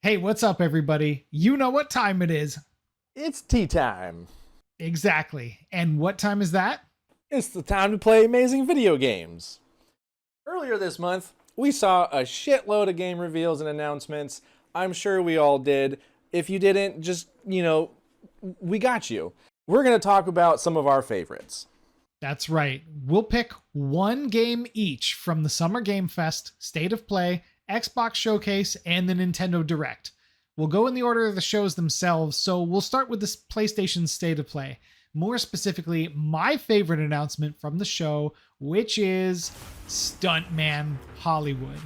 Hey, what's up, everybody? You know what time it is. It's tea time. Exactly. And what time is that? It's the time to play amazing video games. Earlier this month, we saw a shitload of game reveals and announcements. I'm sure we all did. If you didn't, just, we got you. We're going to talk about some of our favorites. That's right. We'll pick one game each from the Summer Game Fest, State of Play, Xbox Showcase, and the Nintendo Direct. We'll go in the order of the shows themselves, so we'll start with this PlayStation State of Play. More specifically, my favorite announcement from the show, which is Stuntman Hollywood.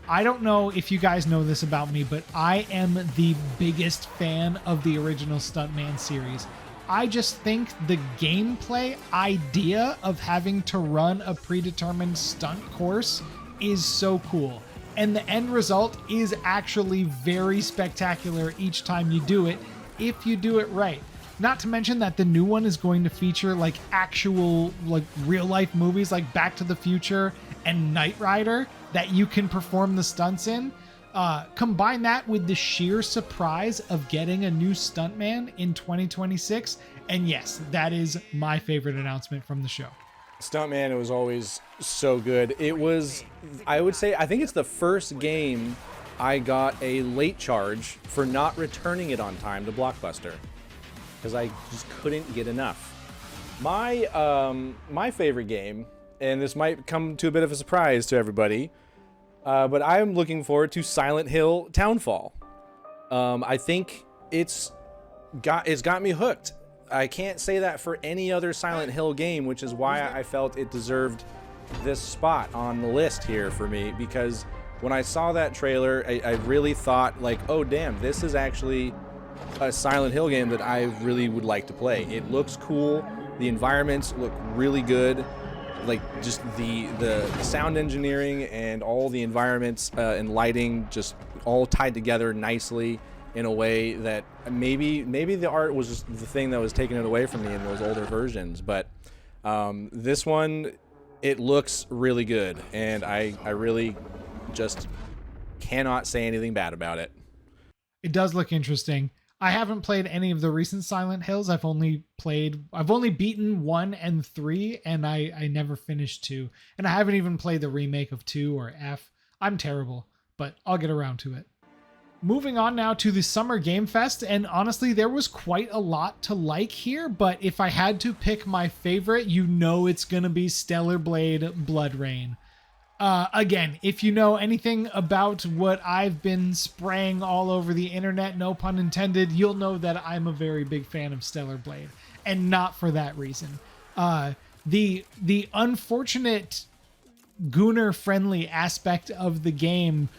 I don't know if you guys know this about me, but I am the biggest fan of the original Stuntman series. I just think the gameplay idea of having to run a predetermined stunt course is so cool. And the end result is actually very spectacular each time you do it, if you do it right. Not to mention that the new one is going to feature actual real life movies like Back to the Future and Knight Rider that you can perform the stunts in. Combine that with the sheer surprise of getting a new stuntman in 2026. And yes, that is my favorite announcement from the show. Stuntman, it was always so good. It was, I think it's the first game I got a late charge for not returning it on time to Blockbuster, because I just couldn't get enough. My favorite game, and this might come to a bit of a surprise to everybody, but I'm looking forward to Silent Hill Townfall. I think it's got me hooked. I can't say that for any other Silent Hill game, which is why I felt it deserved this spot on the list here for me, because when I saw that trailer, I really thought oh damn, this is actually a Silent Hill game that I really would like to play. It looks cool. The environments look really good. Just the sound engineering and all the environments and lighting just all tied together nicely in a way that maybe the art was just the thing that was taking it away from me in those older versions. But this one, it looks really good, and I really just cannot say anything bad about it. It does look interesting. I haven't played any of the recent Silent Hills. I've only beaten 1 and 3, and I never finished 2. And I haven't even played the remake of 2 or F. I'm terrible, but I'll get around to it. Moving on now to the Summer Game Fest, and honestly, there was quite a lot to like here, but if I had to pick my favorite, it's gonna be Stellar Blade Blood Rain. Again, if you know anything about what I've been spraying all over the internet, no pun intended, you'll know that I'm a very big fan of Stellar Blade, and not for that reason. The unfortunate gooner-friendly aspect of the game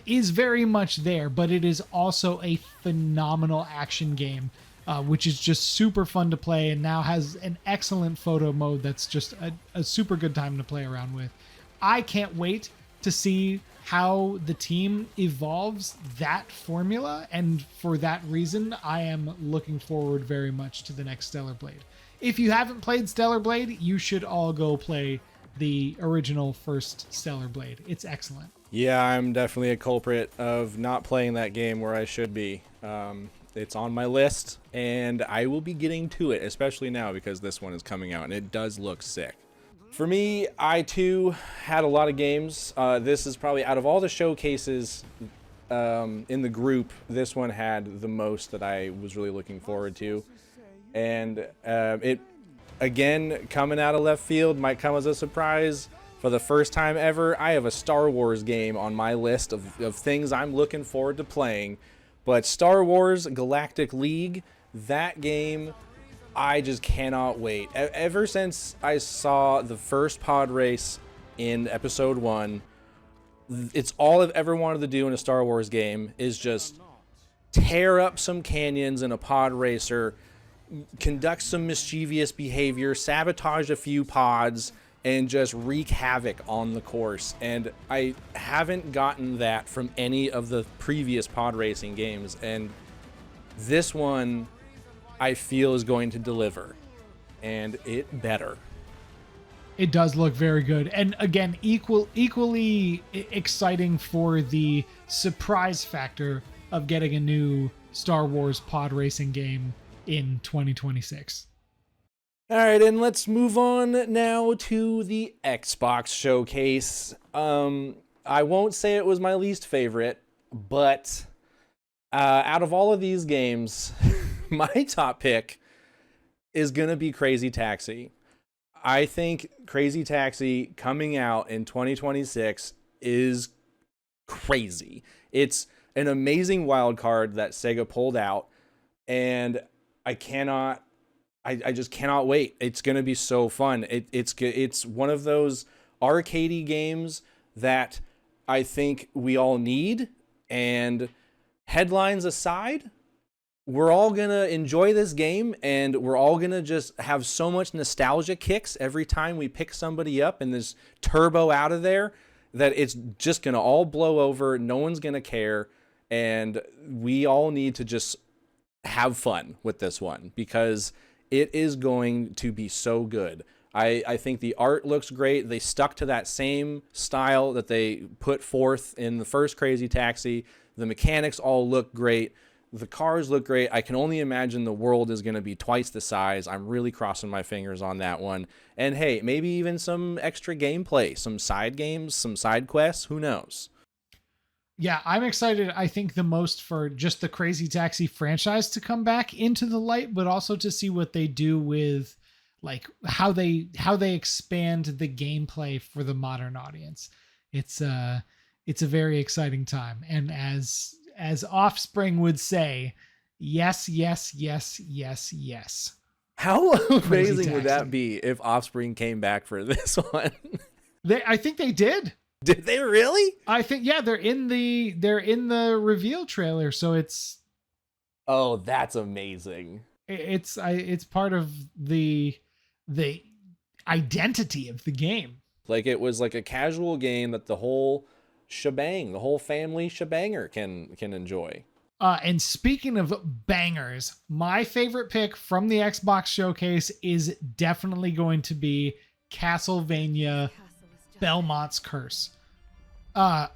is very much there, but it is also a phenomenal action game, which is just super fun to play and now has an excellent photo mode that's just a super good time to play around with. I can't wait to see how the team evolves that formula, and for that reason, I am looking forward very much to the next Stellar Blade. If you haven't played Stellar Blade, you should all go play the original first Stellar Blade. It's excellent. Yeah, I'm definitely a culprit of not playing that game where I should be. It's on my list, and I will be getting to it, especially now because this one is coming out, and it does look sick. For me, I too had a lot of games. This is probably, out of all the showcases in the group, this one had the most that I was really looking forward to. And it, again, coming out of left field, might come as a surprise. For the first time ever, I have a Star Wars game on my list of things I'm looking forward to playing. But Star Wars Galactic League, that game, I just cannot wait. Ever since I saw the first pod race in episode 1, it's all I've ever wanted to do in a Star Wars game is just tear up some canyons in a pod racer, conduct some mischievous behavior, sabotage a few pods, and just wreak havoc on the course. And I haven't gotten that from any of the previous pod racing games, and this one I feel is going to deliver, and it better. It does look very good. And again, equally exciting for the surprise factor of getting a new Star Wars pod racing game in 2026. All right, and let's move on now to the Xbox showcase. I won't say it was my least favorite, but out of all of these games, my top pick is going to be Crazy Taxi. I think Crazy Taxi coming out in 2026 is crazy. It's an amazing wild card that Sega pulled out, and I just cannot wait. It's going to be so fun. It's one of those arcadey games that I think we all need, and headlines aside, we're all going to enjoy this game, and we're all going to just have so much nostalgia kicks every time we pick somebody up in this turbo out of there that it's just going to all blow over. No one's going to care, and we all need to just have fun with this one because it is going to be so good. I think the art looks great. They stuck to that same style that they put forth in the first Crazy Taxi. The mechanics all look great. The cars look great. I can only imagine the world is going to be twice the size. I'm really crossing my fingers on that one. And hey, maybe even some extra gameplay, some side games, some side quests. Who knows? Yeah, I'm excited. I think the most for just the Crazy Taxi franchise to come back into the light, but also to see what they do with like how they expand the gameplay for the modern audience. It's a very exciting time. And as Offspring would say, yes, yes, yes, yes, yes. How amazing would that be if Offspring came back for this one? I think they did. Did they really? I think they're in the reveal trailer, so it's oh, that's amazing. It's part of the identity of the game. Like it was like a casual game that the whole shebang, the whole family shebanger can enjoy. And speaking of bangers, my favorite pick from the Xbox showcase is definitely going to be Castlevania Belmont's Curse. I'm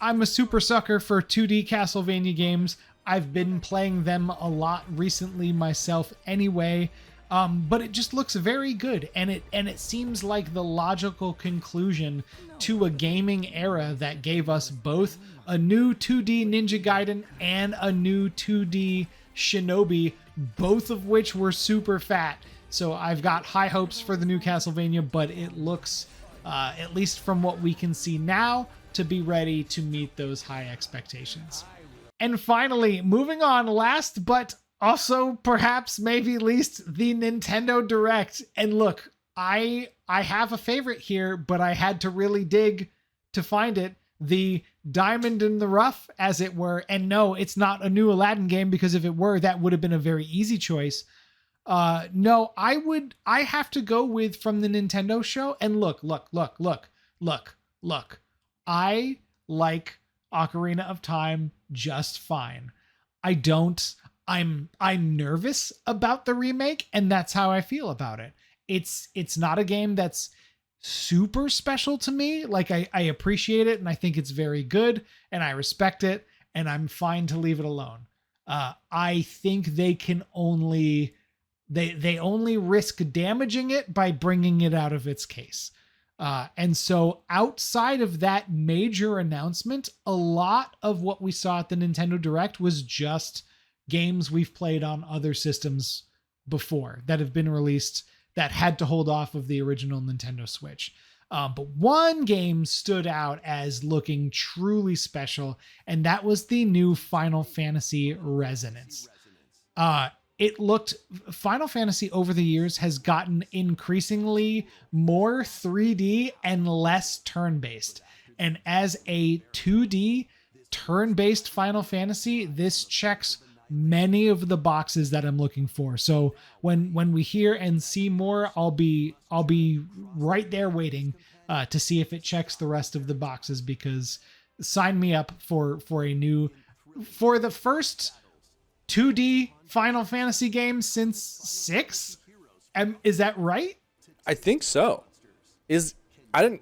a super sucker for 2D Castlevania games. I've been playing them a lot recently myself anyway. But it just looks very good, and it seems like the logical conclusion to a gaming era that gave us both a new 2D Ninja Gaiden and a new 2D Shinobi, both of which were super fat. So I've got high hopes for the new Castlevania, but it looks, at least from what we can see now, to be ready to meet those high expectations. And finally, moving on, last but also perhaps maybe least, the Nintendo Direct. And look, I have a favorite here, but I had to really dig to find it. The diamond in the rough, as it were. And no, it's not a new Aladdin game, because if it were, that would have been a very easy choice. No, I have to go with from the Nintendo show. And look. I like Ocarina of Time just fine. I'm nervous about the remake, and that's how I feel about it. It's not a game that's super special to me. Like I appreciate it, and I think it's very good, and I respect it, and I'm fine to leave it alone. I think they can only they only risk damaging it by bringing it out of its case. And so outside of that major announcement, a lot of what we saw at the Nintendo Direct was just games we've played on other systems before that have been released that had to hold off of the original Nintendo Switch. But one game stood out as looking truly special, and that was the new Final Fantasy Resonance. Final Fantasy over the years has gotten increasingly more 3D and less turn-based. And as a 2D turn-based Final Fantasy, this checks many of the boxes that I'm looking for. So when we hear and see more, I'll be right there waiting to see if it checks the rest of the boxes, because sign me up for the first 2D Final Fantasy game since 6. Is that right? I think so. I didn't.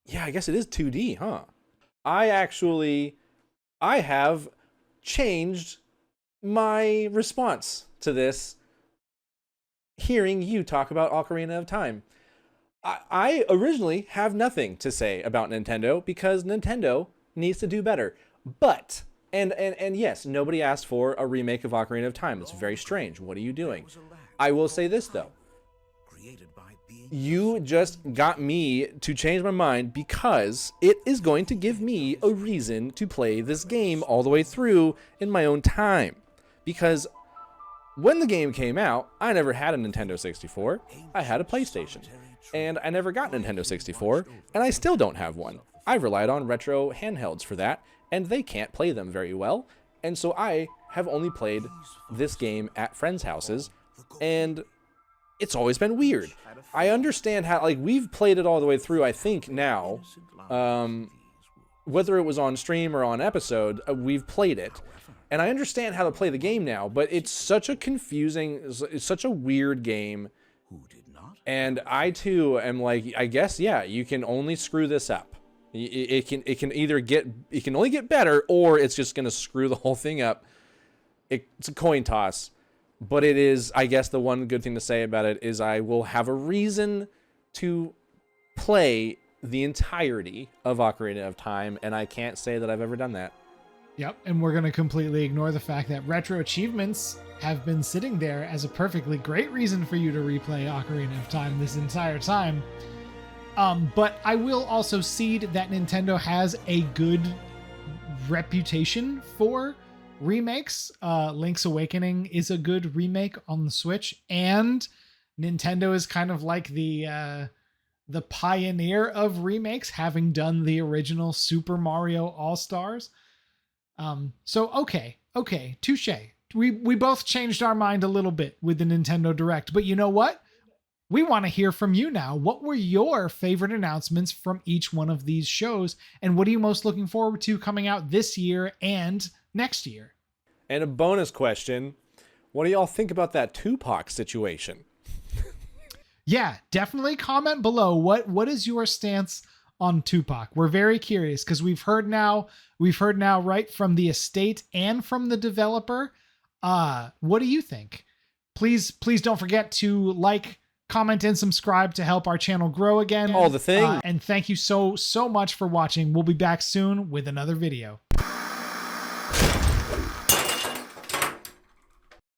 Yeah, I guess it is 2D, huh? I have changed my response to this hearing you talk about Ocarina of Time. I originally have nothing to say about Nintendo because Nintendo needs to do better. But, and yes, nobody asked for a remake of Ocarina of Time. It's very strange. What are you doing? I will say this, though. You just got me to change my mind because it is going to give me a reason to play this game all the way through in my own time. Because when the game came out, I never had a Nintendo 64. I had a PlayStation. And I never got Nintendo 64, and I still don't have one. I've relied on retro handhelds for that, and they can't play them very well. And so I have only played this game at friends' houses, and it's always been weird. I understand how, like, we've played it all the way through, I think, now. Whether it was on stream or on episode, we've played it. And I understand how to play the game now, but it's such a confusing, it's such a weird game. And I, too, am like, I guess, yeah, you can only screw this up. It can only get better, or it's just going to screw the whole thing up. It's a coin toss. But it is, I guess the one good thing to say about it is I will have a reason to play the entirety of Ocarina of Time, and I can't say that I've ever done that. Yep, and we're going to completely ignore the fact that retro achievements have been sitting there as a perfectly great reason for you to replay Ocarina of Time this entire time. But I will also cede that Nintendo has a good reputation for remakes. Link's Awakening is a good remake on the Switch, and Nintendo is kind of like the pioneer of remakes, having done the original Super Mario All-Stars. So okay, touche. We both changed our mind a little bit with the Nintendo Direct, but you know what? We want to hear from you now. What were your favorite announcements from each one of these shows, and what are you most looking forward to coming out this year and next year? And a bonus question, what do y'all think about that Tupac situation? Yeah, definitely comment below. What is your stance on Tupac? We're very curious because we've heard now right from the estate and from the developer. What do you think? Please don't forget to like, comment, and subscribe to help our channel grow again. All the things. And thank you so much for watching. We'll be back soon with another video.